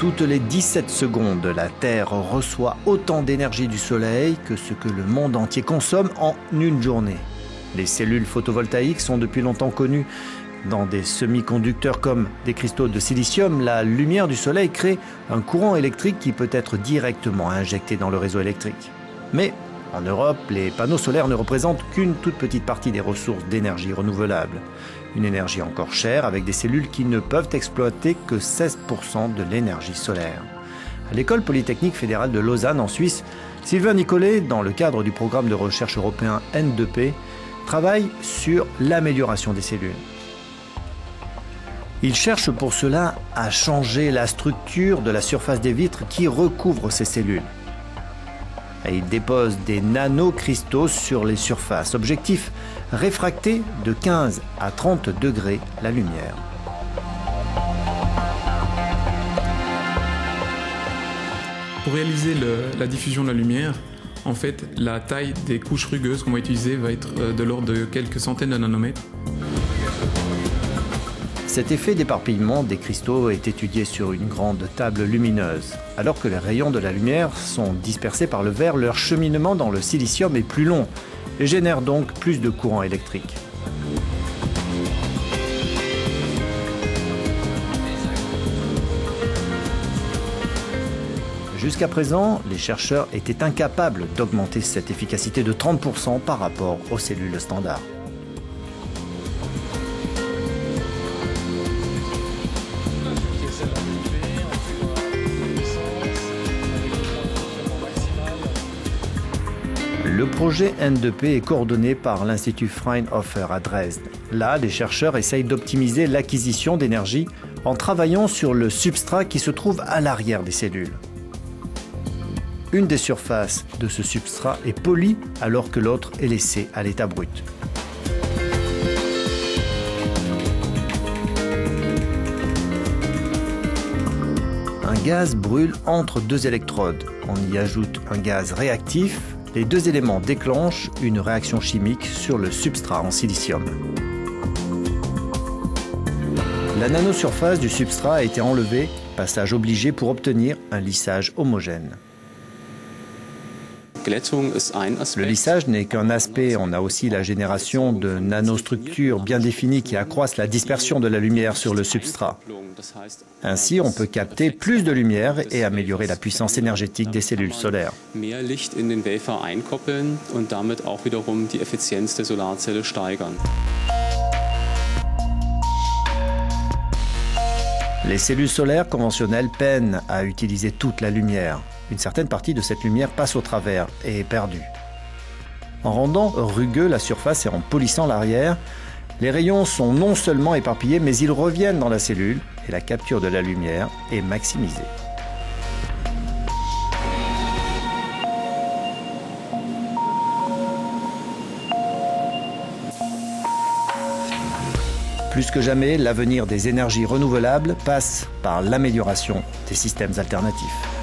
Toutes les 17 secondes, la Terre reçoit autant d'énergie du Soleil que ce que le monde entier consomme en une journée. Les cellules photovoltaïques sont depuis longtemps connues. Dans des semi-conducteurs comme des cristaux de silicium, la lumière du Soleil crée un courant électrique qui peut être directement injecté dans le réseau électrique. Mais en Europe, les panneaux solaires ne représentent qu'une toute petite partie des ressources d'énergie renouvelable. Une énergie encore chère avec des cellules qui ne peuvent exploiter que 16% de l'énergie solaire. À l'École polytechnique fédérale de Lausanne en Suisse, Sylvain Nicolet, dans le cadre du programme de recherche européen N2P, travaille sur l'amélioration des cellules. Il cherche pour cela à changer la structure de la surface des vitres qui recouvrent ces cellules. Et il dépose des nanocristaux sur les surfaces. Objectif, réfracter de 15 à 30 degrés la lumière. Pour réaliser la diffusion de la lumière, en fait, la taille des couches rugueuses qu'on va utiliser va être de l'ordre de quelques centaines de nanomètres. Cet effet d'éparpillement des cristaux est étudié sur une grande table lumineuse. Alors que les rayons de la lumière sont dispersés par le verre, leur cheminement dans le silicium est plus long et génère donc plus de courant électrique. Jusqu'à présent, les chercheurs étaient incapables d'augmenter cette efficacité de 30% par rapport aux cellules standards. Le projet N2P est coordonné par l'Institut Fraunhofer à Dresde. Là, les chercheurs essayent d'optimiser l'acquisition d'énergie en travaillant sur le substrat qui se trouve à l'arrière des cellules. Une des surfaces de ce substrat est polie alors que l'autre est laissée à l'état brut. Un gaz brûle entre deux électrodes. On y ajoute un gaz réactif. Les deux éléments déclenchent une réaction chimique sur le substrat en silicium. La nanosurface du substrat a été enlevée, passage obligé pour obtenir un lissage homogène. Le lissage n'est qu'un aspect, on a aussi la génération de nanostructures bien définies qui accroissent la dispersion de la lumière sur le substrat. Ainsi, on peut capter plus de lumière et améliorer la puissance énergétique des cellules solaires. Les cellules solaires conventionnelles peinent à utiliser toute la lumière. Une certaine partie de cette lumière passe au travers et est perdue. En rendant rugueux la surface et en polissant l'arrière, les rayons sont non seulement éparpillés, mais ils reviennent dans la cellule et la capture de la lumière est maximisée. Plus que jamais, l'avenir des énergies renouvelables passe par l'amélioration des systèmes alternatifs.